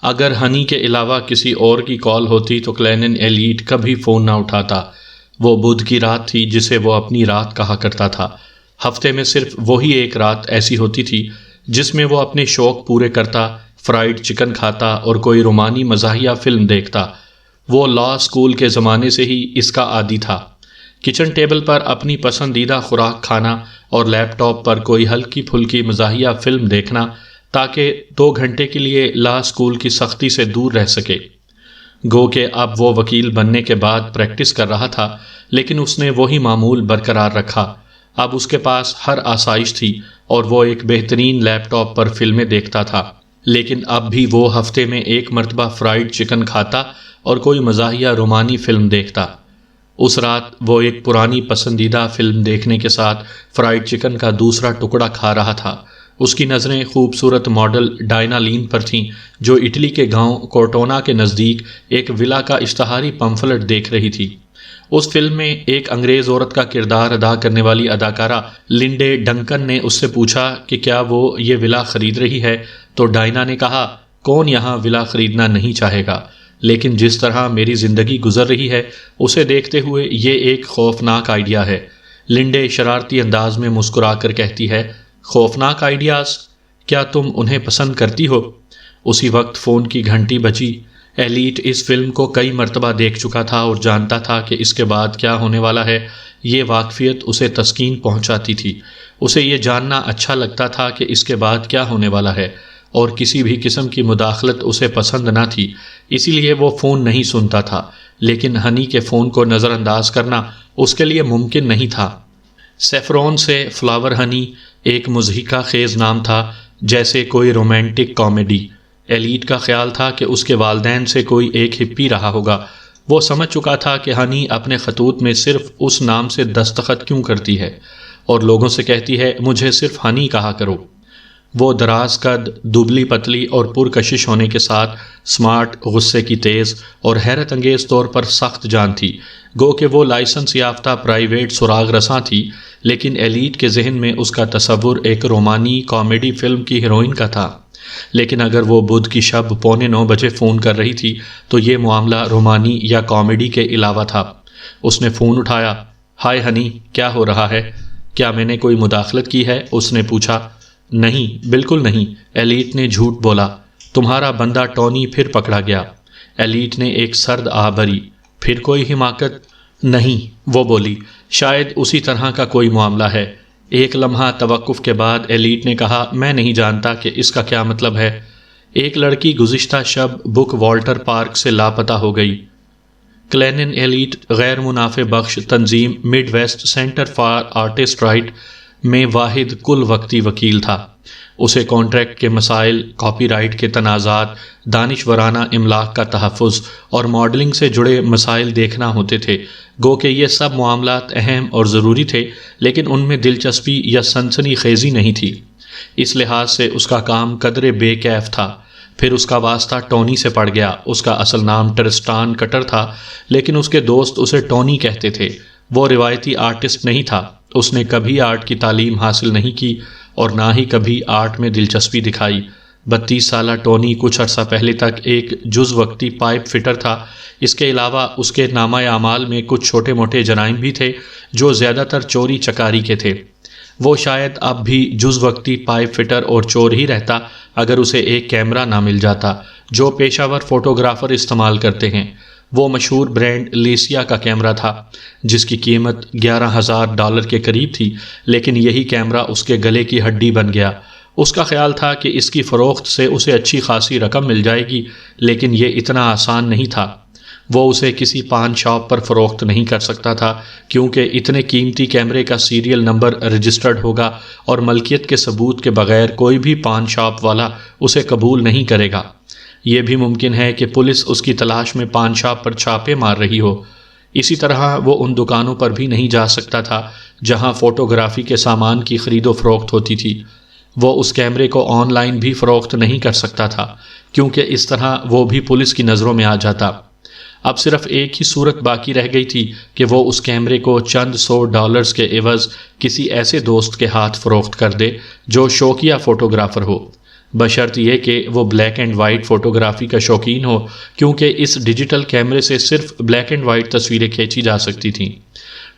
اگر ہنی کے علاوہ کسی اور کی کال ہوتی تو کلینن ایلیٹ کبھی فون نہ اٹھاتا۔ وہ بدھ کی رات تھی جسے وہ اپنی رات کہا کرتا تھا۔ ہفتے میں صرف وہی ایک رات ایسی ہوتی تھی جس میں وہ اپنے شوق پورے کرتا، فرائیڈ چکن کھاتا اور کوئی رومانی مزاحیہ فلم دیکھتا۔ وہ لا اسکول کے زمانے سے ہی اس کا عادی تھا، کچن ٹیبل پر اپنی پسندیدہ خوراک کھانا اور لیپ ٹاپ پر کوئی ہلکی پھلکی مزاحیہ فلم دیکھنا تاکہ 2 گھنٹے کے لیے لا اسکول کی سختی سے دور رہ سکے۔ گو کہ اب وہ وکیل بننے کے بعد پریکٹس کر رہا تھا، لیکن اس نے وہی معمول برقرار رکھا۔ اب اس کے پاس ہر آسائش تھی اور وہ ایک بہترین لیپ ٹاپ پر فلمیں دیکھتا تھا، لیکن اب بھی وہ ہفتے میں ایک مرتبہ فرائیڈ چکن کھاتا اور کوئی مزاحیہ رومانی فلم دیکھتا۔ اس رات وہ ایک پرانی پسندیدہ فلم دیکھنے کے ساتھ فرائیڈ چکن کا دوسرا ٹکڑا کھا رہا تھا۔ اس کی نظریں خوبصورت ماڈل ڈائنا لین پر تھیں جو اٹلی کے گاؤں کورٹونا کے نزدیک ایک ولا کا اشتہاری پمفلٹ دیکھ رہی تھی۔ اس فلم میں ایک انگریز عورت کا کردار ادا کرنے والی اداکارہ لنڈے ڈنکن نے اس سے پوچھا کہ کیا وہ یہ ولا خرید رہی ہے، تو ڈائنا نے کہا، کون یہاں ولا خریدنا نہیں چاہے گا، لیکن جس طرح میری زندگی گزر رہی ہے اسے دیکھتے ہوئے یہ ایک خوفناک آئیڈیا ہے۔ لنڈے شرارتی انداز میں مسکرا کر کہتی ہے، خوفناک آئیڈیاز؟ کیا تم انہیں پسند کرتی ہو؟ اسی وقت فون کی گھنٹی بجی۔ ایلیٹ اس فلم کو کئی مرتبہ دیکھ چکا تھا اور جانتا تھا کہ اس کے بعد کیا ہونے والا ہے۔ یہ واقفیت اسے تسکین پہنچاتی تھی۔ اسے یہ جاننا اچھا لگتا تھا کہ اس کے بعد کیا ہونے والا ہے، اور کسی بھی قسم کی مداخلت اسے پسند نہ تھی، اسی لیے وہ فون نہیں سنتا تھا۔ لیکن ہنی کے فون کو نظر انداز کرنا اس کے لیے ممکن نہیں تھا۔ سیفرون سے فلاور ہنی ایک مضحکہ خیز نام تھا، جیسے کوئی رومانٹک کامیڈی۔ ایلیٹ کا خیال تھا کہ اس کے والدین سے کوئی ایک ہپی رہا ہوگا۔ وہ سمجھ چکا تھا کہ ہنی اپنے خطوط میں صرف اس نام سے دستخط کیوں کرتی ہے اور لوگوں سے کہتی ہے مجھے صرف ہنی کہا کرو۔ وہ دراز قد، دبلی پتلی اور پرکشش ہونے کے ساتھ سمارٹ، غصے کی تیز اور حیرت انگیز طور پر سخت جان تھی، گو کہ وہ لائسنس یافتہ پرائیویٹ سراغ رساں تھی، لیکن ایلیٹ کے ذہن میں اس کا تصور ایک رومانی کامیڈی فلم کی ہیروئن کا تھا۔ لیکن اگر وہ بدھ کی شب 8:45 بجے فون کر رہی تھی تو یہ معاملہ رومانی یا کامیڈی کے علاوہ تھا۔ اس نے فون اٹھایا۔ ہائے ہنی، کیا ہو رہا ہے؟ کیا میں نے کوئی مداخلت کی ہے؟ اس نے پوچھا۔ نہیں، بالکل نہیں، ایلیٹ نے جھوٹ بولا۔ تمہارا بندہ ٹونی پھر پکڑا گیا۔ ایلیٹ نے ایک سرد آہ بھری۔ پھر کوئی حماقت؟ نہیں، وہ بولی، شاید اسی طرح کا کوئی معاملہ ہے۔ ایک لمحہ توقف کے بعد ایلیٹ نے کہا، میں نہیں جانتا کہ اس کا کیا مطلب ہے۔ ایک لڑکی گزشتہ شب بک والٹر پارک سے لاپتہ ہو گئی۔ کلینن ایلیٹ غیر منافع بخش تنظیم mid west centre for artist right میں واحد کل وقتی وکیل تھا۔ اسے کانٹریکٹ کے مسائل، کاپی رائٹ کے تنازعات، دانشورانہ املاک کا تحفظ اور ماڈلنگ سے جڑے مسائل دیکھنا ہوتے تھے، گو کہ یہ سب معاملات اہم اور ضروری تھے، لیکن ان میں دلچسپی یا سنسنی خیزی نہیں تھی۔ اس لحاظ سے اس کا کام قدرے بے کیف تھا۔ پھر اس کا واسطہ ٹونی سے پڑ گیا۔ اس کا اصل نام ٹرسٹان کٹر تھا، لیکن اس کے دوست اسے ٹونی کہتے تھے۔ وہ روایتی آرٹسٹ نہیں تھا، اس نے کبھی آرٹ کی تعلیم حاصل نہیں کی اور نہ ہی کبھی آرٹ میں دلچسپی دکھائی۔ 32 سالہ ٹونی کچھ عرصہ پہلے تک ایک جز وقتی پائپ فٹر تھا۔ اس کے علاوہ اس کے نامہ اعمال میں کچھ چھوٹے موٹے جرائم بھی تھے جو زیادہ تر چوری چکاری کے تھے۔ وہ شاید اب بھی جز وقتی پائپ فٹر اور چور ہی رہتا اگر اسے ایک کیمرہ نہ مل جاتا جو پیشہ ور فوٹوگرافر استعمال کرتے ہیں۔ وہ مشہور برانڈ لیسیا کا کیمرہ تھا جس کی قیمت $11,000 کے قریب تھی، لیکن یہی کیمرہ اس کے گلے کی ہڈی بن گیا۔ اس کا خیال تھا کہ اس کی فروخت سے اسے اچھی خاصی رقم مل جائے گی، لیکن یہ اتنا آسان نہیں تھا۔ وہ اسے کسی پان شاپ پر فروخت نہیں کر سکتا تھا کیونکہ اتنے قیمتی کیمرے کا سیریل نمبر رجسٹرڈ ہوگا اور ملکیت کے ثبوت کے بغیر کوئی بھی پان شاپ والا اسے قبول نہیں کرے گا۔ یہ بھی ممکن ہے کہ پولیس اس کی تلاش میں پان شاپ پر چھاپے مار رہی ہو۔ اسی طرح وہ ان دکانوں پر بھی نہیں جا سکتا تھا جہاں فوٹوگرافی کے سامان کی خرید و فروخت ہوتی تھی۔ وہ اس کیمرے کو آن لائن بھی فروخت نہیں کر سکتا تھا کیونکہ اس طرح وہ بھی پولیس کی نظروں میں آ جاتا۔ اب صرف ایک ہی صورت باقی رہ گئی تھی کہ وہ اس کیمرے کو چند $100 کے عوض کسی ایسے دوست کے ہاتھ فروخت کر دے جو شوقیہ فوٹوگرافر ہو۔ بشرط یہ کہ وہ بلیک اینڈ وائٹ فوٹوگرافی کا شوقین ہو، کیونکہ اس ڈیجیٹل کیمرے سے صرف بلیک اینڈ وائٹ تصویریں کھینچی جا سکتی تھیں۔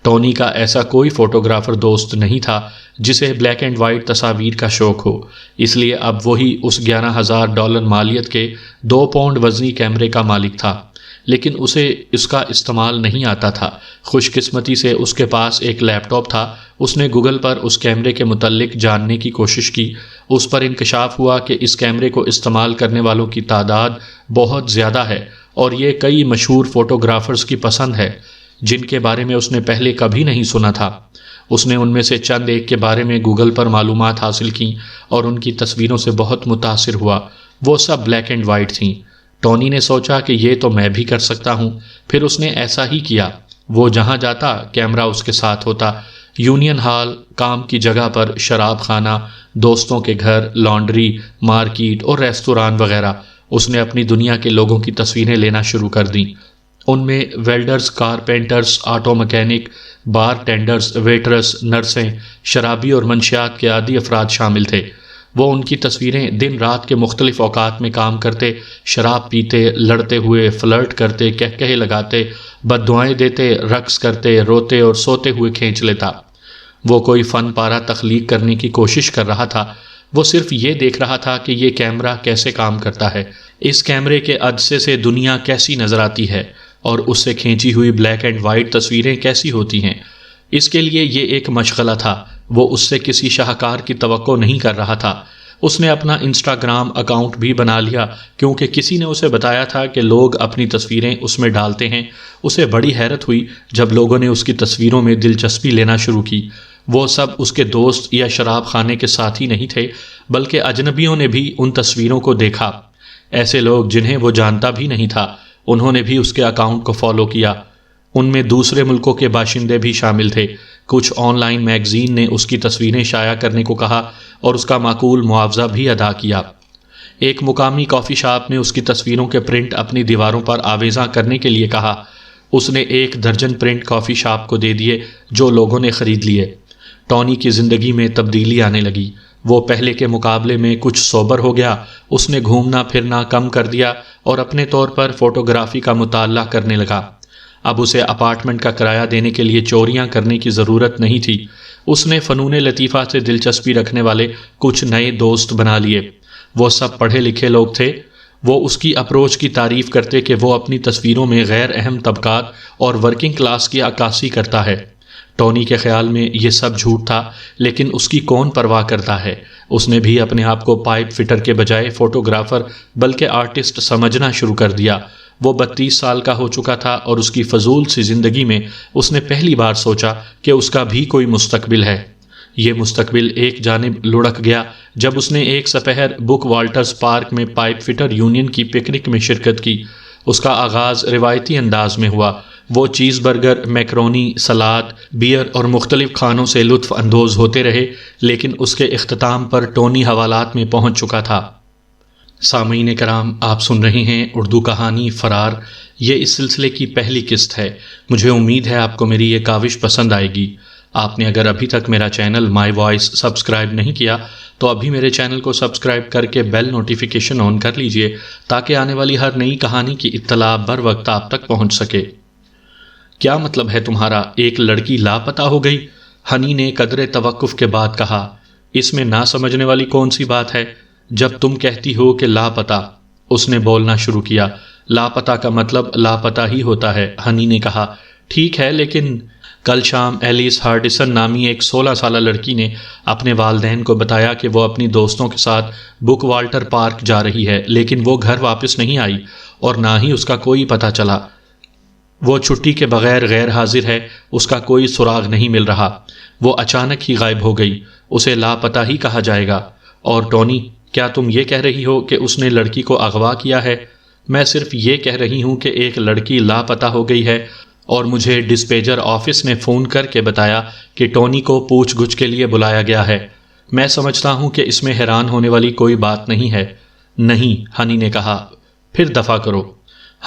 ٹونی کا ایسا کوئی فوٹوگرافر دوست نہیں تھا جسے بلیک اینڈ وائٹ تصاویر کا شوق ہو، اس لیے اب وہی اس $11,000 مالیت کے 2 پاؤنڈ وزنی کیمرے کا مالک تھا، لیکن اسے اس کا استعمال نہیں آتا تھا۔ خوش قسمتی سے اس کے پاس ایک لیپ ٹاپ تھا۔ اس نے گوگل پر اس کیمرے کے متعلق جاننے کی کوشش کی۔ اس پر انکشاف ہوا کہ اس کیمرے کو استعمال کرنے والوں کی تعداد بہت زیادہ ہے اور یہ کئی مشہور فوٹوگرافرز کی پسند ہے جن کے بارے میں اس نے پہلے کبھی نہیں سنا تھا۔ اس نے ان میں سے چند ایک کے بارے میں گوگل پر معلومات حاصل کیں اور ان کی تصویروں سے بہت متاثر ہوا۔ وہ سب بلیک اینڈ وائٹ تھیں۔ ٹونی نے سوچا کہ یہ تو میں بھی کر سکتا ہوں۔ پھر اس نے ایسا ہی کیا۔ وہ جہاں جاتا کیمرہ اس کے ساتھ ہوتا۔ یونین ہال، کام کی جگہ پر شراب خانہ، دوستوں کے گھر، لانڈری، مارکیٹ اور ریستوران وغیرہ، اس نے اپنی دنیا کے لوگوں کی تصویریں لینا شروع کر دیں۔ ان میں ویلڈرز، کارپینٹرز، آٹو مکینک، بار ٹینڈرز، ویٹرز، نرسیں، شرابی اور منشیات کے عادی افراد شامل تھے۔ وہ ان کی تصویریں دن رات کے مختلف اوقات میں کام کرتے، شراب پیتے، لڑتے ہوئے، فلرٹ کرتے، کہکہے لگاتے، بد دعائیں دیتے، رقص کرتے، روتے اور سوتے ہوئے کھینچ لیتا۔ وہ کوئی فن پارہ تخلیق کرنے کی کوشش کر رہا تھا۔ وہ صرف یہ دیکھ رہا تھا کہ یہ کیمرہ کیسے کام کرتا ہے، اس کیمرے کے عدسے سے دنیا کیسی نظر آتی ہے اور اس سے کھینچی ہوئی بلیک اینڈ وائٹ تصویریں کیسی ہوتی ہیں۔ اس کے لیے یہ ایک مشغلہ تھا۔ وہ اس سے کسی شاہکار کی توقع نہیں کر رہا تھا۔ اس نے اپنا انسٹاگرام اکاؤنٹ بھی بنا لیا کیونکہ کسی نے اسے بتایا تھا کہ لوگ اپنی تصویریں اس میں ڈالتے ہیں۔ اسے بڑی حیرت ہوئی جب لوگوں نے اس کی تصویروں میں دلچسپی لینا شروع کی۔ وہ سب اس کے دوست یا شراب خانے کے ساتھی نہیں تھے، بلکہ اجنبیوں نے بھی ان تصویروں کو دیکھا۔ ایسے لوگ جنہیں وہ جانتا بھی نہیں تھا، انہوں نے بھی اس کے اکاؤنٹ کو فالو کیا۔ ان میں دوسرے ملکوں کے باشندے بھی شامل تھے۔ کچھ آن لائن میگزین نے اس کی تصویریں شائع کرنے کو کہا اور اس کا معقول معاوضہ بھی ادا کیا۔ ایک مقامی کافی شاپ نے اس کی تصویروں کے پرنٹ اپنی دیواروں پر آویزاں کرنے کے لیے کہا۔ اس نے 1 درجن پرنٹ کافی شاپ کو دے دیے جو لوگوں نے خرید لیے۔ ٹونی کی زندگی میں تبدیلی آنے لگی۔ وہ پہلے کے مقابلے میں کچھ سوبر ہو گیا۔ اس نے گھومنا پھرنا کم کر دیا اور اپنے طور پر فوٹوگرافی کا مطالعہ کرنے لگا۔ اب اسے اپارٹمنٹ کا کرایہ دینے کے لیے چوریاں کرنے کی ضرورت نہیں تھی۔ اس نے فنون لطیفہ سے دلچسپی رکھنے والے کچھ نئے دوست بنا لیے۔ وہ سب پڑھے لکھے لوگ تھے۔ وہ اس کی اپروچ کی تعریف کرتے کہ وہ اپنی تصویروں میں غیر اہم طبقات اور ورکنگ کلاس کی عکاسی کرتا ہے۔ ٹونی کے خیال میں یہ سب جھوٹ تھا، لیکن اس کی کون پرواہ کرتا ہے۔ اس نے بھی اپنے آپ کو پائپ فٹر کے بجائے فوٹوگرافر بلکہ آرٹسٹ سمجھنا شروع کر دیا۔ وہ 32 سال کا ہو چکا تھا اور اس کی فضول سی زندگی میں اس نے پہلی بار سوچا کہ اس کا بھی کوئی مستقبل ہے۔ یہ مستقبل ایک جانب لڑک گیا جب اس نے ایک سپہر بک والٹرز پارک میں پائپ فٹر یونین کی پکنک میں شرکت کی۔ اس کا آغاز روایتی انداز میں ہوا۔ وہ چیز برگر، میکرونی، سلاد، بیئر اور مختلف کھانوں سے لطف اندوز ہوتے رہے، لیکن اس کے اختتام پر ٹونی حوالات میں پہنچ چکا تھا۔ سامعین کرام، آپ سن رہے ہیں اردو کہانی فرار۔ یہ اس سلسلے کی پہلی قسط ہے۔ مجھے امید ہے آپ کو میری یہ کاوش پسند آئے گی۔ آپ نے اگر ابھی تک میرا چینل مائی وائس سبسکرائب نہیں کیا تو ابھی میرے چینل کو سبسکرائب کر کے بیل نوٹیفیکیشن آن کر لیجئے تاکہ آنے والی ہر نئی کہانی کی اطلاع بر وقت آپ تک پہنچ سکے۔ کیا مطلب ہے تمہارا؟ ایک لڑکی لاپتہ ہو گئی؟ ہنی نے قدرے توقف کے بعد کہا۔ اس میں نہ سمجھنے والی کون سی بات ہے؟ جب تم کہتی ہو کہ لاپتہ، اس نے بولنا شروع کیا۔ لاپتہ کا مطلب لاپتہ ہی ہوتا ہے، ہنی نے کہا۔ ٹھیک ہے، لیکن کل شام ایلیس ہارڈسن نامی ایک 16 سالہ لڑکی نے اپنے والدین کو بتایا کہ وہ اپنی دوستوں کے ساتھ بک والٹر پارک جا رہی ہے، لیکن وہ گھر واپس نہیں آئی اور نہ ہی اس کا کوئی پتہ چلا۔ وہ چھٹی کے بغیر غیر حاضر ہے، اس کا کوئی سراغ نہیں مل رہا۔ وہ اچانک ہی غائب ہو گئی، اسے لاپتہ ہی کہا جائے گا۔ اور ٹونی، کیا تم یہ کہہ رہی ہو کہ اس نے لڑکی کو اغوا کیا ہے؟ میں صرف یہ کہہ رہی ہوں کہ ایک لڑکی لاپتہ ہو گئی ہے اور مجھے ڈسپیچر آفس نے فون کر کے بتایا کہ ٹونی کو پوچھ گچھ کے لیے بلایا گیا ہے۔ میں سمجھتا ہوں کہ اس میں حیران ہونے والی کوئی بات نہیں ہے۔ نہیں، ہنی نے کہا۔ پھر دفع کرو۔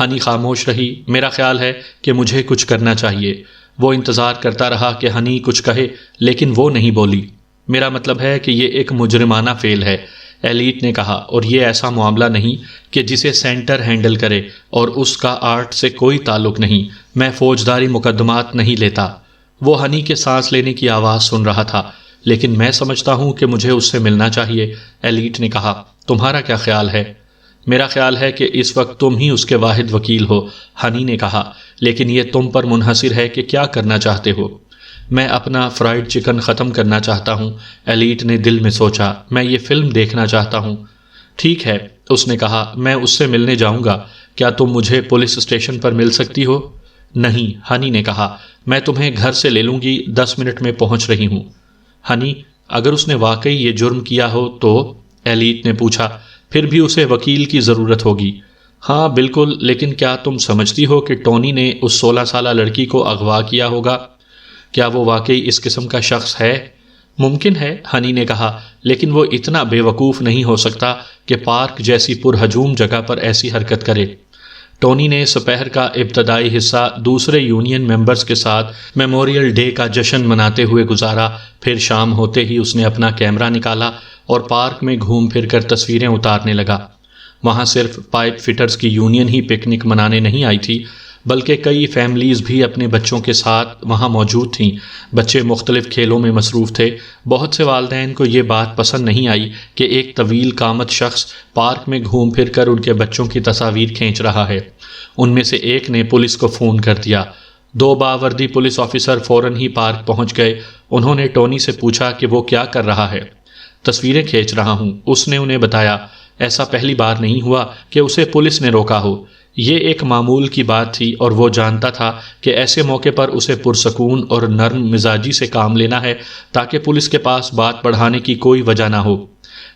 ہنی خاموش رہی۔ میرا خیال ہے کہ مجھے کچھ کرنا چاہیے۔ وہ انتظار کرتا رہا کہ ہنی کچھ کہے، لیکن وہ نہیں بولی۔ میرا مطلب ہے کہ یہ ایک مجرمانہ فعل ہے۔ ایلیٹ نے کہا، اور یہ ایسا معاملہ نہیں کہ جسے سینٹر ہینڈل کرے اور اس کا آرٹ سے کوئی تعلق نہیں۔ میں فوجداری مقدمات نہیں لیتا۔ وہ ہنی کے سانس لینے کی آواز سن رہا تھا۔ لیکن میں سمجھتا ہوں کہ مجھے اس سے ملنا چاہیے، ایلیٹ نے کہا۔ تمہارا کیا خیال ہے؟ میرا خیال ہے کہ اس وقت تم ہی اس کے واحد وکیل ہو، ہنی نے کہا، لیکن یہ تم پر منحصر ہے کہ کیا کرنا چاہتے ہو۔ میں اپنا فرائیڈ چکن ختم کرنا چاہتا ہوں، ایلیٹ نے دل میں سوچا۔ میں یہ فلم دیکھنا چاہتا ہوں۔ ٹھیک ہے، اس نے کہا، میں اس سے ملنے جاؤں گا۔ کیا تم مجھے پولیس اسٹیشن پر مل سکتی ہو؟ نہیں، ہنی نے کہا، میں تمہیں گھر سے لے لوں گی، 10 منٹ میں پہنچ رہی ہوں۔ ہنی، اگر اس نے واقعی یہ جرم کیا ہو تو؟ ایلیٹ نے پوچھا۔ پھر بھی اسے وکیل کی ضرورت ہوگی۔ ہاں بالکل، لیکن کیا تم سمجھتی ہو کہ ٹونی نے اس 16 سالہ لڑکی کو اغوا کیا ہوگا؟ کیا وہ واقعی اس قسم کا شخص ہے؟ ممکن ہے، ہنی نے کہا، لیکن وہ اتنا بے وقوف نہیں ہو سکتا کہ پارک جیسی پرہجوم جگہ پر ایسی حرکت کرے۔ ٹونی نے سپہر کا ابتدائی حصہ دوسرے یونین ممبرز کے ساتھ میموریل ڈے کا جشن مناتے ہوئے گزارا۔ پھر شام ہوتے ہی اس نے اپنا کیمرہ نکالا اور پارک میں گھوم پھر کر تصویریں اتارنے لگا۔ وہاں صرف پائپ فٹرز کی یونین ہی پکنک منانے نہیں آئی تھی، بلکہ کئی فیملیز بھی اپنے بچوں کے ساتھ وہاں موجود تھیں۔ بچے مختلف کھیلوں میں مصروف تھے۔ بہت سے والدین کو یہ بات پسند نہیں آئی کہ ایک طویل قامت شخص پارک میں گھوم پھر کر ان کے بچوں کی تصاویر کھینچ رہا ہے۔ ان میں سے ایک نے پولیس کو فون کر دیا۔ 2 باوردی پولیس آفیسر فوراً ہی پارک پہنچ گئے۔ انہوں نے ٹونی سے پوچھا کہ وہ کیا کر رہا ہے۔ تصویریں کھینچ رہا ہوں، اس نے انہیں بتایا۔ ایسا پہلی بار نہیں ہوا کہ اسے پولیس نے روکا ہو۔ یہ ایک معمول کی بات تھی اور وہ جانتا تھا کہ ایسے موقع پر اسے پرسکون اور نرم مزاجی سے کام لینا ہے تاکہ پولیس کے پاس بات بڑھانے کی کوئی وجہ نہ ہو۔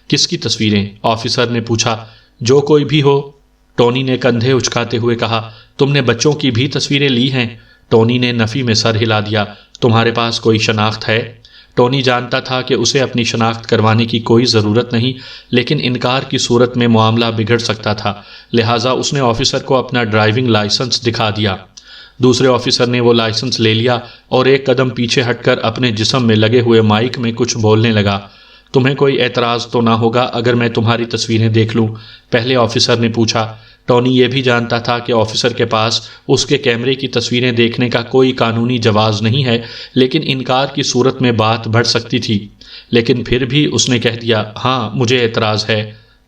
کس کی تصویریں؟ آفیسر نے پوچھا۔ جو کوئی بھی ہو، ٹونی نے کندھے اچکاتے ہوئے کہا۔ تم نے بچوں کی بھی تصویریں لی ہیں؟ ٹونی نے نفی میں سر ہلا دیا۔ تمہارے پاس کوئی شناخت ہے؟ ٹونی جانتا تھا کہ اسے اپنی شناخت کروانے کی کوئی ضرورت نہیں، لیکن انکار کی صورت میں معاملہ بگڑ سکتا تھا، لہٰذا اس نے آفیسر کو اپنا ڈرائیونگ لائسنس دکھا دیا۔ دوسرے آفیسر نے وہ لائسنس لے لیا اور ایک قدم پیچھے ہٹ کر اپنے جسم میں لگے ہوئے مائک میں کچھ بولنے لگا۔ تمہیں کوئی اعتراض تو نہ ہوگا اگر میں تمہاری تصویریں دیکھ لوں؟ پہلے آفیسر نے پوچھا۔ ٹونی یہ بھی جانتا تھا کہ آفیسر کے پاس اس کے کیمرے کی تصویریں دیکھنے کا کوئی قانونی جواز نہیں ہے، لیکن انکار کی صورت میں بات بڑھ سکتی تھی۔ لیکن پھر بھی اس نے کہہ دیا، ہاں مجھے اعتراض ہے۔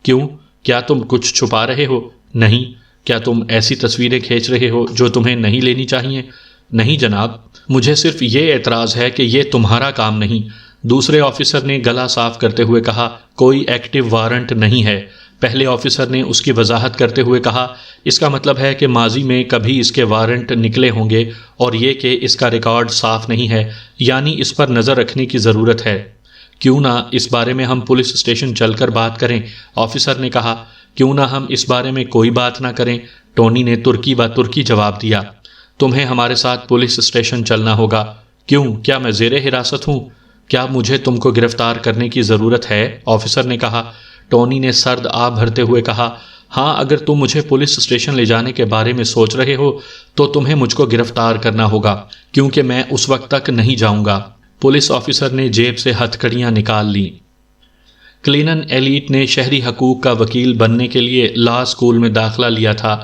کیوں؟ کیا تم کچھ چھپا رہے ہو؟ نہیں۔ کیا تم ایسی تصویریں کھینچ رہے ہو جو تمہیں نہیں لینی چاہیے؟ نہیں جناب، مجھے صرف یہ اعتراض ہے کہ یہ تمہارا کام نہیں۔ دوسرے آفیسر نے گلا صاف کرتے ہوئے کہا، کوئی ایکٹیو وارنٹ نہیں ہے۔ پہلے آفیسر نے اس کی وضاحت کرتے ہوئے کہا، اس کا مطلب ہے کہ ماضی میں کبھی اس کے وارنٹ نکلے ہوں گے اور یہ کہ اس کا ریکارڈ صاف نہیں ہے، یعنی اس پر نظر رکھنے کی ضرورت ہے۔ کیوں نہ اس بارے میں ہم پولیس اسٹیشن چل کر بات کریں؟ آفیسر نے کہا۔ کیوں نہ ہم اس بارے میں کوئی بات نہ کریں؟ ٹونی نے ترکی با ترکی جواب دیا۔ تمہیں ہمارے ساتھ پولیس اسٹیشن چلنا ہوگا۔ کیوں؟ کیا میں زیر حراست ہوں؟ کیا مجھے تم کو گرفتار کرنے کی ضرورت ہے؟ آفیسر نے کہا۔ ٹونی نے سرد آب بھرتے ہوئے کہا، ہاں اگر تم مجھے پولیس اسٹیشن لے جانے کے بارے میں سوچ رہے ہو تو تمہیں مجھ کو گرفتار کرنا ہوگا، کیونکہ میں اس وقت تک نہیں جاؤں گا۔ پولیس آفیسر نے جیب سے ہتھ کڑیاں نکال لیں۔ کلینن ایلیٹ نے شہری حقوق کا وکیل بننے کے لیے لا اسکول میں داخلہ لیا تھا۔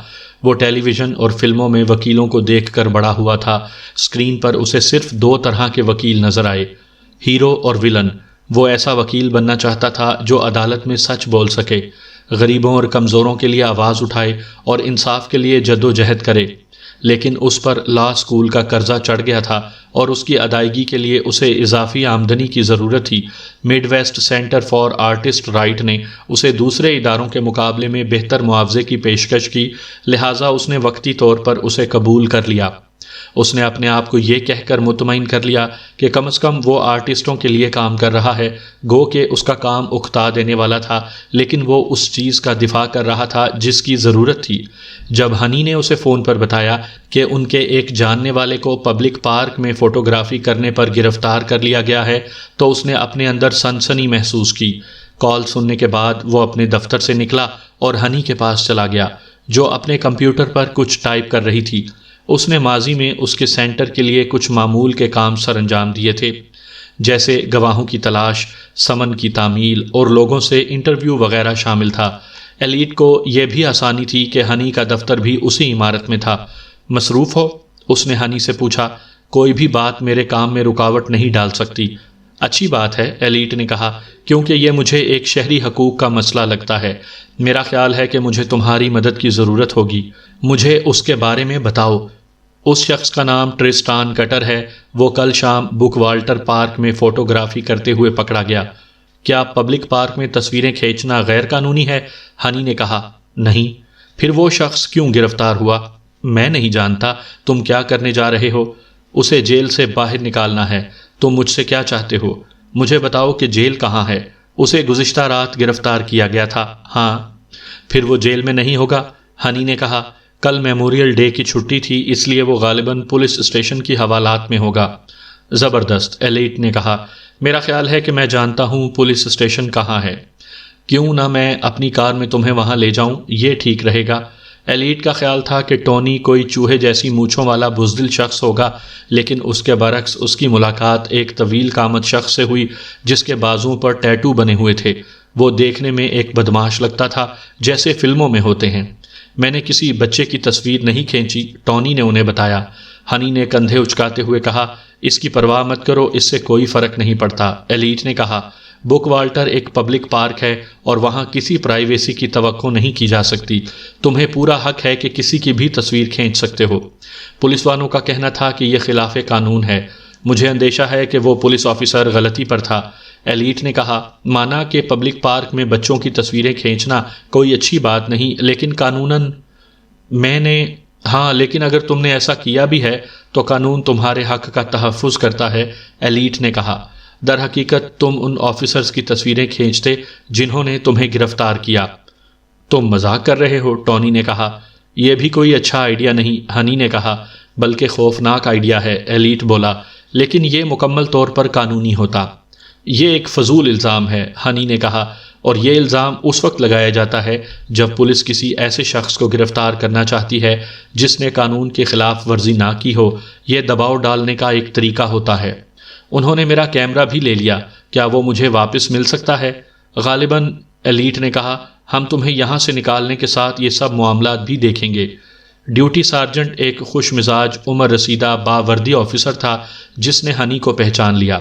وہ ٹیلی ویژن اور فلموں میں وکیلوں کو دیکھ کر بڑا ہوا تھا۔ اسکرین پر اسے صرف 2 طرح کے وکیل نظر آئے، ہیرو اور ولن۔ وہ ایسا وکیل بننا چاہتا تھا جو عدالت میں سچ بول سکے، غریبوں اور کمزوروں کے لیے آواز اٹھائے اور انصاف کے لیے جد و جہد کرے۔ لیکن اس پر لا اسکول کا قرضہ چڑھ گیا تھا اور اس کی ادائیگی کے لیے اسے اضافی آمدنی کی ضرورت تھی۔ Mid west centre for artist right نے اسے دوسرے اداروں کے مقابلے میں بہتر معاوضے کی پیشکش کی، لہٰذا اس نے وقتی طور پر اسے قبول کر لیا۔ اس نے اپنے آپ کو یہ کہہ کر مطمئن کر لیا کہ کم از کم وہ آرٹسٹوں کے لیے کام کر رہا ہے، گو کہ اس کا کام اکتا دینے والا تھا، لیکن وہ اس چیز کا دفاع کر رہا تھا جس کی ضرورت تھی۔ جب ہنی نے اسے فون پر بتایا کہ ان کے ایک جاننے والے کو پبلک پارک میں فوٹوگرافی کرنے پر گرفتار کر لیا گیا ہے تو اس نے اپنے اندر سنسنی محسوس کی۔ کال سننے کے بعد وہ اپنے دفتر سے نکلا اور ہنی کے پاس چلا گیا، جو اپنے کمپیوٹر پر کچھ ٹائپ کر رہی تھی۔ اس نے ماضی میں اس کے سینٹر کے لیے کچھ معمول کے کام سر انجام دیے تھے۔ جیسے گواہوں کی تلاش، سمن کی تعمیل اور لوگوں سے انٹرویو وغیرہ شامل تھا۔ ایلیٹ کو یہ بھی آسانی تھی کہ ہنی کا دفتر بھی اسی عمارت میں تھا۔ مصروف ہو؟ اس نے ہنی سے پوچھا۔ کوئی بھی بات میرے کام میں رکاوٹ نہیں ڈال سکتی۔ اچھی بات ہے، ایلیٹ نے کہا، کیونکہ یہ مجھے ایک شہری حقوق کا مسئلہ لگتا ہے۔ میرا خیال ہے کہ مجھے تمہاری مدد کی ضرورت ہوگی۔ مجھے اس کے بارے میں بتاؤ۔ اس شخص کا نام ٹرسٹان کٹر ہے۔ وہ کل شام بک والٹر پارک میں فوٹوگرافی کرتے ہوئے پکڑا گیا۔ کیا پبلک پارک میں تصویریں کھینچنا غیر قانونی ہے؟ ہنی نے کہا۔ نہیں۔ پھر وہ شخص کیوں گرفتار ہوا؟ میں نہیں جانتا۔ تم کیا کرنے جا رہے ہو؟ اسے جیل سے باہر نکالنا ہے۔ تم مجھ سے کیا چاہتے ہو؟ مجھے بتاؤ کہ جیل کہاں ہے؟ اسے گزشتہ رات گرفتار کیا گیا تھا۔ ہاں۔ پھر وہ جیل میں نہیں ہوگا؟ ہنی نے کہا۔ کل میموریل ڈے کی چھٹی تھی، اس لیے وہ غالباً پولیس اسٹیشن کی حوالات میں ہوگا۔ زبردست، ایلیٹ نے کہا۔ میرا خیال ہے کہ میں جانتا ہوں پولیس اسٹیشن کہاں ہے۔ کیوں نہ میں اپنی کار میں تمہیں وہاں لے جاؤں؟ یہ ٹھیک رہے گا۔ ایلیٹ کا خیال تھا کہ ٹونی کوئی چوہے جیسی مونچھوں والا بزدل شخص ہوگا، لیکن اس کے برعکس اس کی ملاقات ایک طویل قامت شخص سے ہوئی جس کے بازوؤں پر ٹیٹو بنے ہوئے تھے۔ وہ دیکھنے میں ایک بدمعاش لگتا تھا، جیسے فلموں میں ہوتے ہیں۔ میں نے کسی بچے کی تصویر نہیں کھینچی، ٹونی نے انہیں بتایا۔ ہنی نے کندھے اچکاتے ہوئے کہا، اس کی پرواہ مت کرو، اس سے کوئی فرق نہیں پڑتا۔ ایلیٹ نے کہا، بک والٹر ایک پبلک پارک ہے اور وہاں کسی پرائیویسی کی توقع نہیں کی جا سکتی۔ تمہیں پورا حق ہے کہ کسی کی بھی تصویر کھینچ سکتے ہو۔ پولیس والوں کا کہنا تھا کہ یہ خلاف قانون ہے۔ مجھے اندیشہ ہے کہ وہ پولیس آفیسر غلطی پر تھا۔ ایلیٹ نے کہا، مانا کہ پبلک پارک میں بچوں کی تصویریں کھینچنا کوئی اچھی بات نہیں، لیکن قانوناً لیکن اگر تم نے ایسا کیا بھی ہے تو قانون تمہارے حق کا تحفظ کرتا ہے، ایلیٹ نے کہا۔ در حقیقت تم ان آفیسرز کی تصویریں کھینچتے جنہوں نے تمہیں گرفتار کیا۔ تم مذاق کر رہے ہو، ٹونی نے کہا۔ یہ بھی کوئی اچھا آئیڈیا نہیں، ہنی نے کہا، بلکہ خوفناک آئیڈیا ہے، ایلیٹ بولا، لیکن یہ مکمل طور پر قانونی ہوتا۔ یہ ایک فضول الزام ہے، ہنی نے کہا، اور یہ الزام اس وقت لگایا جاتا ہے جب پولیس کسی ایسے شخص کو گرفتار کرنا چاہتی ہے جس نے قانون کی خلاف ورزی نہ کی ہو۔ یہ دباؤ ڈالنے کا ایک طریقہ ہوتا ہے۔ انہوں نے میرا کیمرہ بھی لے لیا، کیا وہ مجھے واپس مل سکتا ہے؟ غالباً، ایلیٹ نے کہا، ہم تمہیں یہاں سے نکالنے کے ساتھ یہ سب معاملات بھی دیکھیں گے۔ ڈیوٹی سارجنٹ ایک خوش مزاج عمر رسیدہ باوردی آفیسر تھا جس نے ہنی کو پہچان لیا۔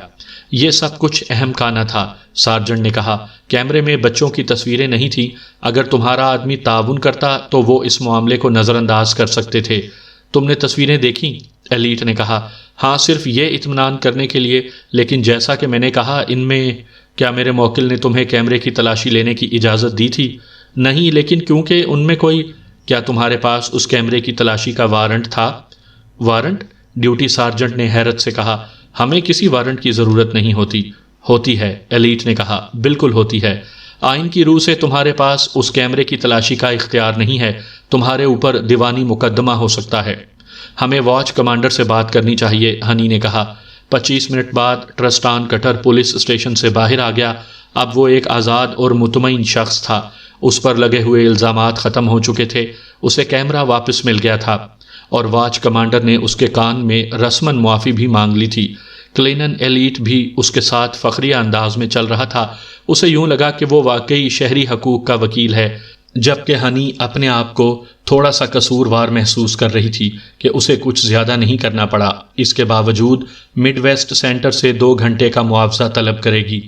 یہ سب کچھ اہم کانہ تھا، سارجنٹ نے کہا۔ کیمرے میں بچوں کی تصویریں نہیں تھیں۔ اگر تمہارا آدمی تعاون کرتا تو وہ اس معاملے کو نظر انداز کر سکتے تھے۔ تم نے تصویریں دیکھیں؟ ایلیٹ نے کہا۔ ہاں، صرف یہ اطمینان کرنے کے لیے، لیکن جیسا کہ میں نے کہا، ان میں کیا میرے موکل نے تمہیں کیمرے کی تلاشی لینے کی اجازت دی تھی؟ نہیں، لیکن کیونکہ ان میں کوئی… کیا تمہارے پاس اس کیمرے کی تلاشی کا وارنٹ تھا؟ وارنٹ؟ ڈیوٹی سارجنٹ نے حیرت سے کہا۔ ہمیں کسی وارنٹ کی ضرورت نہیں ہوتی۔ ہوتی ہے، ایلیٹ نے کہا، بالکل ہوتی ہے۔ آئین کی روح سے تمہارے پاس اس کیمرے کی تلاشی کا اختیار نہیں ہے۔ تمہارے اوپر دیوانی مقدمہ ہو سکتا ہے۔ ہمیں واچ کمانڈر سے بات کرنی چاہیے، ہنی نے کہا۔ 25 منٹ بعد ٹرسٹان کٹر پولیس اسٹیشن سے باہر آ گیا۔ اب وہ ایک آزاد اور مطمئن شخص تھا۔ اس پر لگے ہوئے الزامات ختم ہو چکے تھے۔ اسے کیمرہ واپس مل گیا تھا اور واچ کمانڈر نے اس کے کان میں رسماً معافی بھی مانگ لی تھی۔ کلینن ایلیٹ بھی اس کے ساتھ فخریہ انداز میں چل رہا تھا۔ اسے یوں لگا کہ وہ واقعی شہری حقوق کا وکیل ہے، جبکہ ہنی اپنے آپ کو تھوڑا سا قصوروار محسوس کر رہی تھی کہ اسے کچھ زیادہ نہیں کرنا پڑا۔ اس کے باوجود مڈ ویسٹ سینٹر سے 2 گھنٹے کا معاوضہ طلب کرے گی۔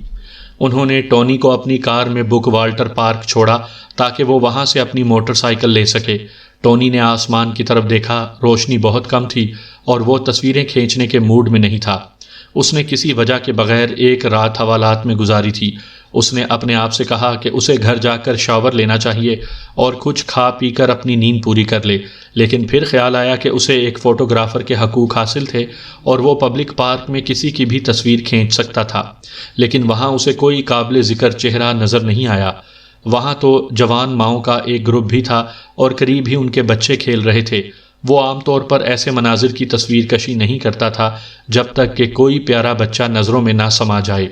انہوں نے ٹونی کو اپنی کار میں بک والٹر پارک چھوڑا تاکہ وہ وہاں سے اپنی موٹر سائیکل لے سکے۔ ٹونی نے آسمان کی طرف دیکھا، روشنی بہت کم تھی اور وہ تصویریں کھینچنے کے موڈ میں نہیں تھا۔ اس نے کسی وجہ کے بغیر ایک رات حوالات میں گزاری تھی۔ اس نے اپنے آپ سے کہا کہ اسے گھر جا کر شاور لینا چاہیے اور کچھ کھا پی کر اپنی نیند پوری کر لے، لیکن پھر خیال آیا کہ اسے ایک فوٹوگرافر کے حقوق حاصل تھے اور وہ پبلک پارک میں کسی کی بھی تصویر کھینچ سکتا تھا، لیکن وہاں اسے کوئی قابل ذکر چہرہ نظر نہیں آیا۔ وہاں تو جوان ماؤں کا ایک گروپ بھی تھا اور قریب ہی ان کے بچے کھیل رہے تھے۔ وہ عام طور پر ایسے مناظر کی تصویر کشی نہیں کرتا تھا جب تک کہ کوئی پیارا بچہ نظروں میں نہ سما جائے۔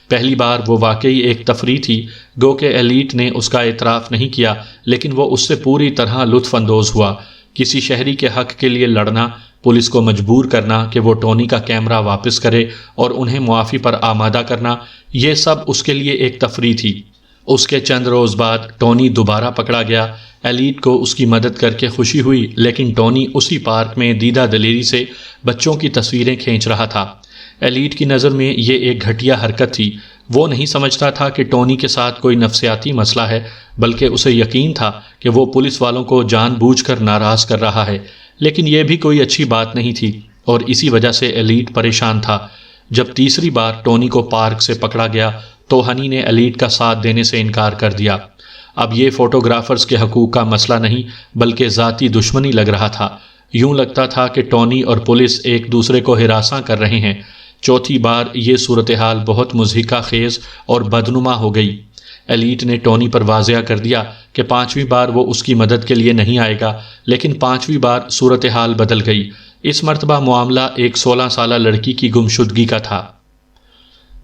پہلی بار وہ واقعی ایک تفریح تھی، گو کہ ایلیٹ نے اس کا اعتراف نہیں کیا، لیکن وہ اس سے پوری طرح لطف اندوز ہوا۔ کسی شہری کے حق کے لیے لڑنا پولیس کو مجبور کرنا کہ وہ ٹونی کا کیمرہ واپس کرے اور انہیں معافی پر آمادہ کرنا، یہ سب اس کے لیے ایک تفریح تھی۔ اس کے چند روز بعد ٹونی دوبارہ پکڑا گیا۔ ایلیٹ کو اس کی مدد کر کے خوشی ہوئی، لیکن ٹونی اسی پارک میں دیدہ دلیری سے بچوں کی تصویریں کھینچ رہا تھا۔ ایلیٹ کی نظر میں یہ ایک گھٹیا حرکت تھی۔ وہ نہیں سمجھتا تھا کہ ٹونی کے ساتھ کوئی نفسیاتی مسئلہ ہے، بلکہ اسے یقین تھا کہ وہ پولیس والوں کو جان بوجھ کر ناراض کر رہا ہے، لیکن یہ بھی کوئی اچھی بات نہیں تھی، اور اسی وجہ سے ایلیٹ پریشان تھا۔ جب تیسری بار ٹونی کو پارک سے پکڑا گیا تو ہنی نے ایلیٹ کا ساتھ دینے سے انکار کر دیا۔ اب یہ فوٹوگرافرز کے حقوق کا مسئلہ نہیں بلکہ ذاتی دشمنی لگ رہا تھا۔ یوں لگتا تھا کہ ٹونی اور پولیس ایک دوسرے کو ہراساں کر رہے ہیں۔ چوتھی بار یہ صورتحال بہت مضحکہ خیز اور بدنما ہو گئی۔ ایلیٹ نے ٹونی پر واضح کر دیا کہ 5ویں بار وہ اس کی مدد کے لیے نہیں آئے گا، لیکن 5ویں بار صورتحال بدل گئی۔ اس مرتبہ معاملہ ایک 16 سالہ لڑکی کی گمشدگی کا تھا۔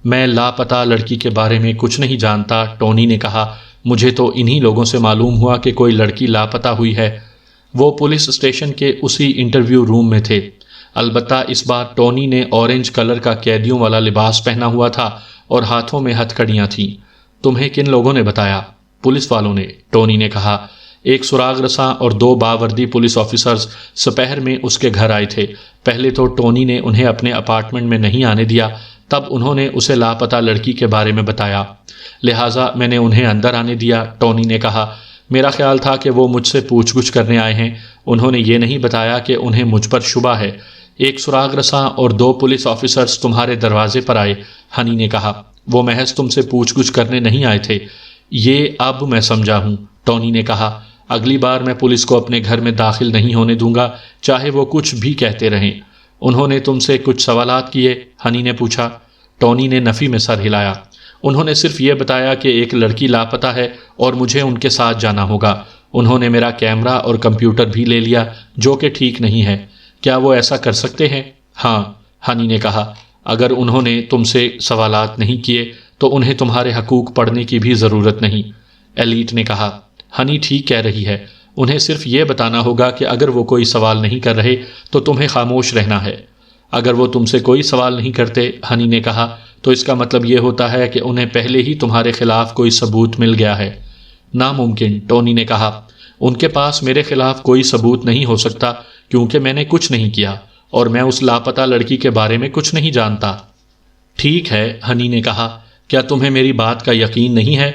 میں لاپتہ لڑکی کے بارے میں کچھ نہیں جانتا، ٹونی نے کہا۔ مجھے تو انہی لوگوں سے معلوم ہوا کہ کوئی لڑکی لاپتہ ہوئی ہے۔ وہ پولیس اسٹیشن کے اسی انٹرویو روم میں تھے۔ البتہ اس بار ٹونی نے اورنج کلر کا قیدیوں والا لباس پہنا ہوا تھا اور ہاتھوں میں ہتھ کڑیاں تھیں۔ تمہیں کن لوگوں نے بتایا؟ پولیس والوں نے، ٹونی نے کہا۔ ایک سراغ رساں اور 2 باوردی پولیس آفیسرز سپہر میں اس کے گھر آئے تھے۔ پہلے تو ٹونی نے انہیں اپنے اپارٹمنٹ میں نہیں آنے دیا، تب انہوں نے اسے لاپتہ لڑکی کے بارے میں بتایا، لہٰذا میں نے انہیں اندر آنے دیا، ٹونی نے کہا۔ میرا خیال تھا کہ وہ مجھ سے پوچھ گچھ کرنے آئے ہیں۔ انہوں نے یہ نہیں بتایا کہ انہیں مجھ پر شبہ ہے۔ ایک سراغ رساں اور 2 پولیس آفیسرز تمہارے دروازے پر آئے، ہنی نے کہا۔ وہ محض تم سے پوچھ گچھ کرنے نہیں آئے تھے۔ یہ اب میں سمجھا ہوں، ٹونی نے کہا۔ اگلی بار میں پولیس کو اپنے گھر میں داخل نہیں ہونے دوں گا، چاہے وہ کچھ بھی کہتے رہیں۔ انہوں نے تم سے کچھ سوالات کیے؟ ہنی نے پوچھا۔ ٹونی نے نفی میں سر ہلایا۔ انہوں نے صرف یہ بتایا کہ ایک لڑکی لاپتہ ہے اور مجھے ان کے ساتھ جانا ہوگا۔ انہوں نے میرا کیمرہ اور کمپیوٹر بھی لے لیا، جو کہ ٹھیک نہیں ہے۔ کیا وہ ایسا کر سکتے ہیں؟ ہاں، ہنی نے کہا۔ اگر انہوں نے تم سے سوالات نہیں کیے تو انہیں تمہارے حقوق پڑھنے کی بھی ضرورت نہیں، ایلیٹ نے کہا۔ ہنی ٹھیک کہہ رہی ہے، انہیں صرف یہ بتانا ہوگا کہ اگر وہ کوئی سوال نہیں کر رہے تو تمہیں خاموش رہنا ہے۔ اگر وہ تم سے کوئی سوال نہیں کرتے، ہنی نے کہا، تو اس کا مطلب یہ ہوتا ہے کہ انہیں پہلے ہی تمہارے خلاف کوئی ثبوت مل گیا ہے۔ ناممکن، ٹونی نے کہا۔ ان کے پاس میرے خلاف کوئی ثبوت نہیں ہو سکتا کیونکہ میں نے کچھ نہیں کیا اور میں اس لاپتہ لڑکی کے بارے میں کچھ نہیں جانتا۔ ٹھیک ہے، ہنی نے کہا۔ کیا تمہیں میری بات کا یقین نہیں ہے؟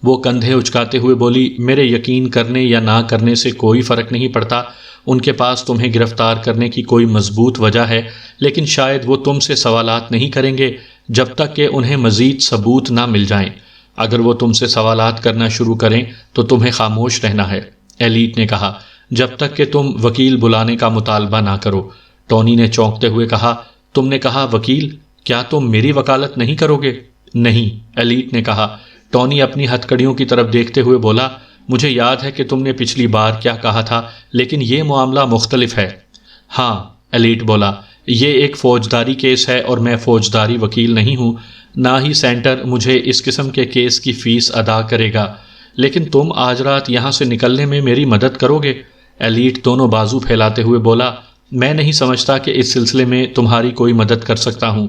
وہ کندھے اچکاتے ہوئے بولی، میرے یقین کرنے یا نہ کرنے سے کوئی فرق نہیں پڑتا۔ ان کے پاس تمہیں گرفتار کرنے کی کوئی مضبوط وجہ ہے، لیکن شاید وہ تم سے سوالات نہیں کریں گے جب تک کہ انہیں مزید ثبوت نہ مل جائیں۔ اگر وہ تم سے سوالات کرنا شروع کریں تو تمہیں خاموش رہنا ہے، ایلیٹ نے کہا، جب تک کہ تم وکیل بلانے کا مطالبہ نہ کرو۔ ٹونی نے چونکتے ہوئے کہا، تم نے کہا وکیل؟ کیا تم میری وکالت نہیں کرو گے؟ نہیں، ایلیٹ نے کہا۔ ٹونی اپنی ہتھ کڑیوں کی طرف دیکھتے ہوئے بولا، مجھے یاد ہے کہ تم نے پچھلی بار کیا کہا تھا، لیکن یہ معاملہ مختلف ہے۔ ہاں، ایلیٹ بولا، یہ ایک فوجداری کیس ہے اور میں فوجداری وکیل نہیں ہوں، نہ ہی سینٹر مجھے اس قسم کے کیس کی فیس ادا کرے گا، لیکن تم آج رات یہاں سے نکلنے میں میری مدد کرو گے؟ ایلیٹ دونوں بازو پھیلاتے ہوئے بولا، میں نہیں سمجھتا کہ اس سلسلے میں تمہاری کوئی مدد کر سکتا ہوں۔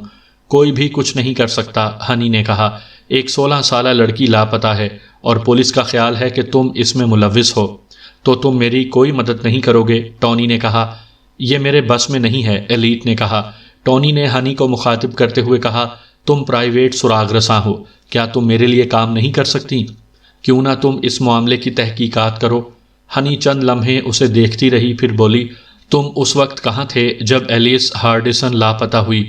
کوئی بھی کچھ نہیں کر سکتا، ہنی نے کہا۔ ایک 16 سالہ لڑکی لاپتہ ہے اور پولیس کا خیال ہے کہ تم اس میں ملوث ہو، تو تم میری کوئی مدد نہیں کرو گے، ٹونی نے کہا۔ یہ میرے بس میں نہیں ہے، ایلیٹ نے کہا۔ ٹونی نے ہنی کو مخاطب کرتے ہوئے کہا، تم پرائیویٹ سراغ رساں ہو، کیا تم میرے لیے کام نہیں کر سکتی؟ کیوں نہ تم اس معاملے کی تحقیقات کرو؟ ہنی چند لمحے اسے دیکھتی رہی، پھر بولی، تم اس وقت کہاں تھے جب ایلیس ہارڈسن لاپتہ ہوئی؟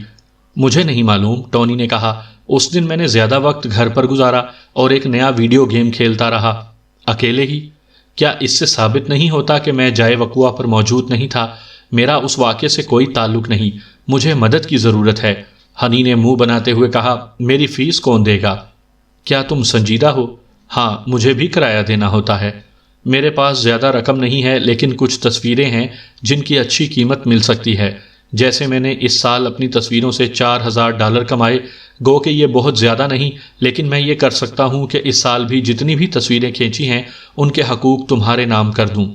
مجھے نہیں معلوم، ٹونی نے کہا۔ اس دن میں نے زیادہ وقت گھر پر گزارا اور ایک نیا ویڈیو گیم کھیلتا رہا۔ اکیلے ہی؟ کیا اس سے ثابت نہیں ہوتا کہ میں جائے وقوع پر موجود نہیں تھا؟ میرا اس واقعے سے کوئی تعلق نہیں، مجھے مدد کی ضرورت ہے، ہنی نے منہ بناتے ہوئے کہا۔ میری فیس کون دے گا؟ کیا تم سنجیدہ ہو؟ ہاں، مجھے بھی کرایہ دینا ہوتا ہے۔ میرے پاس زیادہ رقم نہیں ہے، لیکن کچھ تصویریں ہیں جن کی اچھی قیمت مل سکتی ہے۔ جیسے میں نے اس سال اپنی تصویروں سے $4000 کمائے، گو کہ یہ بہت زیادہ نہیں، لیکن میں یہ کر سکتا ہوں کہ اس سال بھی جتنی بھی تصویریں کھینچی ہیں ان کے حقوق تمہارے نام کر دوں۔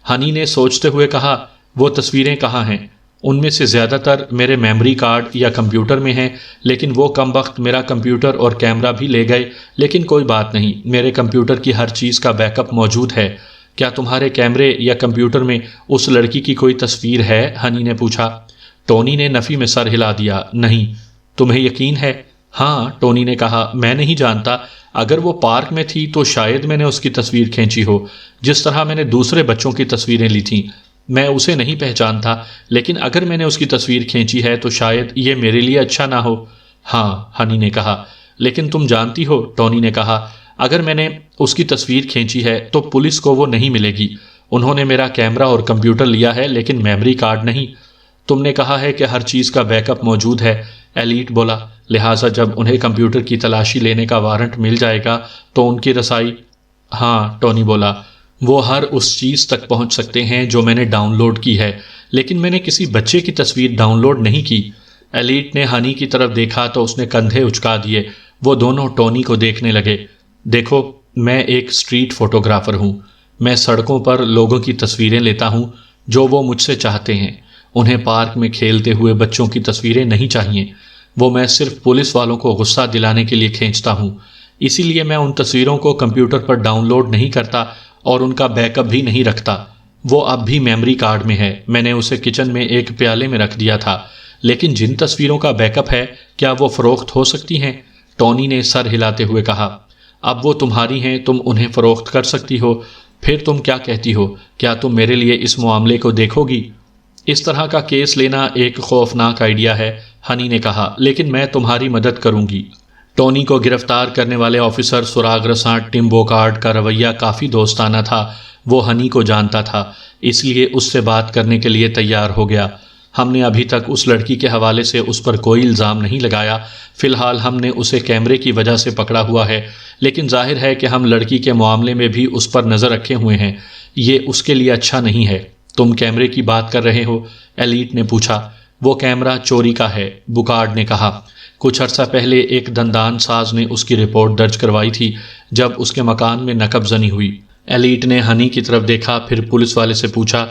ہنی نے سوچتے ہوئے کہا، وہ تصویریں کہاں ہیں؟ ان میں سے زیادہ تر میرے میموری کارڈ یا کمپیوٹر میں ہیں، لیکن وہ کم وقت میرا کمپیوٹر اور کیمرہ بھی لے گئے، لیکن کوئی بات نہیں، میرے کمپیوٹر کی ہر چیز کا بیک اپ موجود ہے۔ کیا تمہارے کیمرے یا کمپیوٹر میں اس لڑکی کی کوئی تصویر ہے؟ ہنی نے پوچھا۔ ٹونی نے نفی میں سر ہلا دیا۔ نہیں۔ تمہیں یقین ہے؟ ہاں، ٹونی نے کہا۔ میں نہیں جانتا، اگر وہ پارک میں تھی تو شاید میں نے اس کی تصویر کھینچی ہو، جس طرح میں نے دوسرے بچوں کی تصویریں لی تھیں۔ میں اسے نہیں پہچانتا، لیکن اگر میں نے اس کی تصویر کھینچی ہے تو شاید یہ میرے لیے اچھا نہ ہو۔ ہاں، ہنی نے کہا۔ لیکن تم جانتی ہو، ٹونی نے کہا، اگر میں نے اس کی تصویر کھینچی ہے تو پولیس کو وہ نہیں ملے گی۔ انہوں نے میرا کیمرہ اور کمپیوٹر لیا ہے لیکن میموری کارڈ نہیں۔ تم نے کہا ہے کہ ہر چیز کا بیک اپ موجود ہے، ایلیٹ بولا، لہٰذا جب انہیں کمپیوٹر کی تلاشی لینے کا وارنٹ مل جائے گا تو ان کی رسائی۔ ہاں، ٹونی بولا، وہ ہر اس چیز تک پہنچ سکتے ہیں جو میں نے ڈاؤن لوڈ کی ہے، لیکن میں نے کسی بچے کی تصویر ڈاؤن لوڈ نہیں کی۔ ایلیٹ نے ہنی کی طرف دیکھا تو اس نے کندھے اچکا دیے۔ وہ دونوں ٹونی کو دیکھنے لگے۔ دیکھو، میں ایک اسٹریٹ فوٹوگرافر ہوں۔ میں سڑکوں پر لوگوں کی تصویریں لیتا ہوں جو وہ مجھ سے چاہتے ہیں۔ انہیں پارک میں کھیلتے ہوئے بچوں کی تصویریں نہیں چاہیے، وہ میں صرف پولیس والوں کو غصہ دلانے کے لیے کھینچتا ہوں۔ اسی لیے میں ان تصویروں کو کمپیوٹر پر ڈاؤن لوڈ نہیں کرتا اور ان کا بیک اپ بھی نہیں رکھتا۔ وہ اب بھی میموری کارڈ میں ہے، میں نے اسے کچن میں ایک پیالے میں رکھ دیا تھا۔ لیکن جن تصویروں کا بیک اپ ہے، کیا وہ فروخت ہو سکتی ہیں؟ ٹونی نے سر ہلاتے ہوئے کہا۔ اب وہ تمہاری ہیں، تم انہیں فروخت کر سکتی ہو۔ پھر تم کیا کہتی ہو؟ کیا تم میرے لیے اس معاملے کو دیکھو گی؟ اس طرح کا کیس لینا ایک خوفناک آئیڈیا ہے، ہنی نے کہا، لیکن میں تمہاری مدد کروں گی۔ ٹونی کو گرفتار کرنے والے آفیسر سراغ رساں ٹم بوکارڈ کا رویہ کافی دوستانہ تھا۔ وہ ہنی کو جانتا تھا، اس لیے اس سے بات کرنے کے لیے تیار ہو گیا۔ ہم نے ابھی تک اس لڑکی کے حوالے سے اس پر کوئی الزام نہیں لگایا۔ فی الحال ہم نے اسے کیمرے کی وجہ سے پکڑا ہوا ہے، لیکن ظاہر ہے کہ ہم لڑکی کے معاملے میں بھی اس پر نظر رکھے ہوئے ہیں۔ یہ اس کے لیے اچھا نہیں ہے۔ تم کیمرے کی بات کر رہے ہو؟ ایلیٹ نے پوچھا۔ وہ کیمرہ چوری کا ہے، بوکارڈ نے کہا۔ کچھ عرصہ پہلے ایک دندان ساز نے اس کی رپورٹ درج کروائی تھی جب اس کے مکان میں نقب زنی ہوئی۔ ایلیٹ نے ہنی کی طرف دیکھا، پھر پولیس والے سے پوچھا،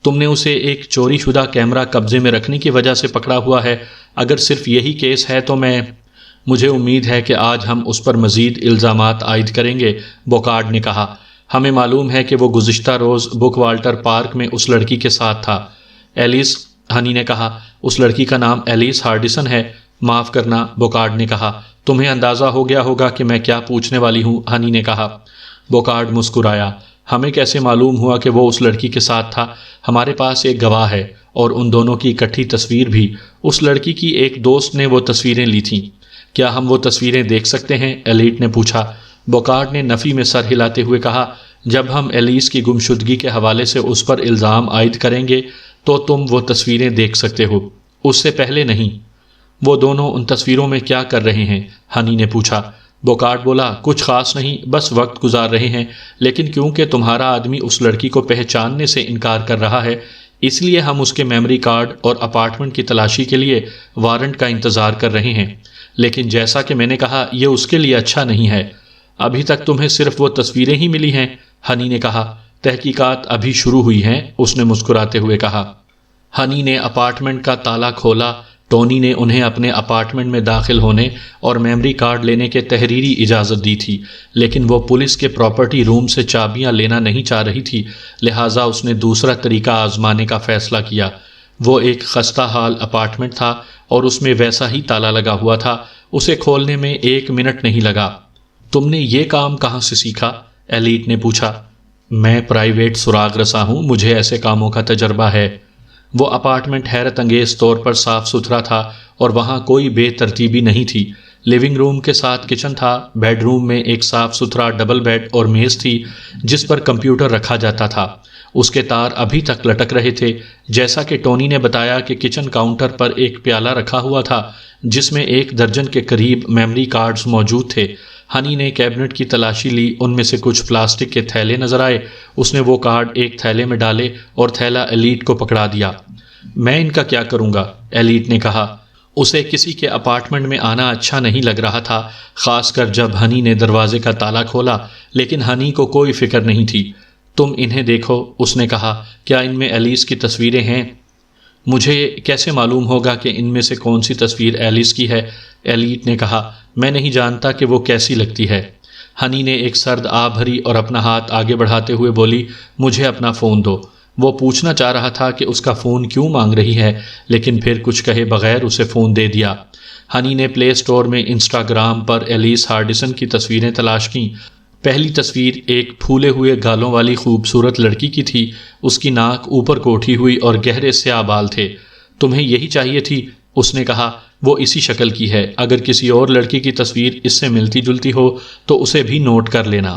تم نے اسے ایک چوری شدہ کیمرہ قبضے میں رکھنے کی وجہ سے پکڑا ہوا ہے؟ اگر صرف یہی کیس ہے تو مجھے امید ہے کہ آج ہم اس پر مزید الزامات عائد کریں گے، بوکارڈ نے کہا۔ ہمیں معلوم ہے کہ وہ گزشتہ روز بک والٹر پارک میں اس لڑکی کے ساتھ تھا۔ ایلیس، ہنی نے کہا۔ اس لڑکی کا نام ایلیس ہارڈسن ہے؟ معاف کرنا، بوکارڈ نے کہا۔ تمہیں اندازہ ہو گیا ہوگا کہ میں کیا پوچھنے والی ہوں، ہنی نے کہا۔ بوکارڈ مسکرایا۔ ہمیں کیسے معلوم ہوا کہ وہ اس لڑکی کے ساتھ تھا؟ ہمارے پاس ایک گواہ ہے، اور ان دونوں کی اکٹھی تصویر بھی۔ اس لڑکی کی ایک دوست نے وہ تصویریں لی تھیں۔ کیا ہم وہ تصویریں دیکھ سکتے ہیں؟ ایلیٹ نے پوچھا۔ بوکارڈ نے نفی میں سر ہلاتے ہوئے کہا، جب ہم ایلیس کی گمشدگی کے حوالے سے اس پر الزام عائد کریں گے تو تم وہ تصویریں دیکھ سکتے ہو، اس سے پہلے نہیں۔ وہ دونوں ان تصویروں میں کیا کر رہے ہیں؟ ہنی نے پوچھا۔ بوکارڈ بولا، کچھ خاص نہیں، بس وقت گزار رہے ہیں، لیکن کیونکہ تمہارا آدمی اس لڑکی کو پہچاننے سے انکار کر رہا ہے، اس لیے ہم اس کے میموری کارڈ اور اپارٹمنٹ کی تلاشی کے لیے وارنٹ کا انتظار کر رہے ہیں۔ لیکن جیسا کہ میں نے کہا، یہ اس کے لیے اچھا نہیں ہے۔ ابھی تک تمہیں صرف وہ تصویریں ہی ملی ہیں، ہنی نے کہا۔ تحقیقات ابھی شروع ہوئی ہیں، اس نے مسکراتے ہوئے کہا۔ ہنی نے اپارٹمنٹ کا تالا کھولا۔ ٹونی نے انہیں اپنے اپارٹمنٹ میں داخل ہونے اور میموری کارڈ لینے کے تحریری اجازت دی تھی، لیکن وہ پولیس کے پراپرٹی روم سے چابیاں لینا نہیں چاہ رہی تھی، لہٰذا اس نے دوسرا طریقہ آزمانے کا فیصلہ کیا۔ وہ ایک خستہ حال اپارٹمنٹ تھا اور اس میں ویسا ہی تالا لگا ہوا تھا۔ اسے کھولنے میں 1 منٹ نہیں لگا۔ تم نے یہ کام کہاں سے سیکھا؟ ایلیٹ نے پوچھا۔ میں پرائیویٹ سراغ رساں ہوں، مجھے ایسے کاموں کا تجربہ ہے۔ وہ اپارٹمنٹ حیرت انگیز طور پر صاف ستھرا تھا اور وہاں کوئی بے ترتیبی نہیں تھی۔ لیونگ روم کے ساتھ کچن تھا، بیڈ روم میں ایک صاف ستھرا ڈبل بیڈ اور میز تھی جس پر کمپیوٹر رکھا جاتا تھا۔ اس کے تار ابھی تک لٹک رہے تھے۔ جیسا کہ ٹونی نے بتایا کہ کچن کاؤنٹر پر ایک پیالہ رکھا ہوا تھا جس میں 1 درجن کے قریب میموری کارڈز موجود تھے۔ ہنی نے کیبنٹ کی تلاشی لی، ان میں سے کچھ پلاسٹک کے تھیلے نظر آئے۔ اس نے وہ کارڈ ایک تھیلے میں ڈالے اور تھیلا ایلیٹ کو پکڑا دیا۔ میں ان کا کیا کروں گا؟ ایلیٹ نے کہا۔ اسے کسی کے اپارٹمنٹ میں آنا اچھا نہیں لگ رہا تھا، خاص کر جب ہنی نے دروازے کا تالا کھولا، لیکن ہنی کو کوئی فکر نہیں تھی۔ تم انہیں دیکھو، اس نے کہا۔ کیا ان میں ایلیس کی تصویریں ہیں؟ مجھے کیسے معلوم ہوگا کہ ان میں سے کون سی تصویر ایلس کی ہے؟ ایلیٹ نے کہا، میں نہیں جانتا کہ وہ کیسی لگتی ہے۔ ہنی نے ایک سرد آہ بھری اور اپنا ہاتھ آگے بڑھاتے ہوئے بولی، مجھے اپنا فون دو۔ وہ پوچھنا چاہ رہا تھا کہ اس کا فون کیوں مانگ رہی ہے، لیکن پھر کچھ کہے بغیر اسے فون دے دیا۔ ہنی نے پلے اسٹور میں انسٹاگرام پر ایلیس ہارڈسن کی تصویریں تلاش کیں۔ پہلی تصویر ایک پھولے ہوئے گالوں والی خوبصورت لڑکی کی تھی۔ اس کی ناک اوپر کو اٹھی ہوئی اور گہرے سیاہ بال تھے۔ تمہیں یہی چاہیے تھی؟ اس نے کہا، وہ اسی شکل کی ہے۔ اگر کسی اور لڑکی کی تصویر اس سے ملتی جلتی ہو تو اسے بھی نوٹ کر لینا۔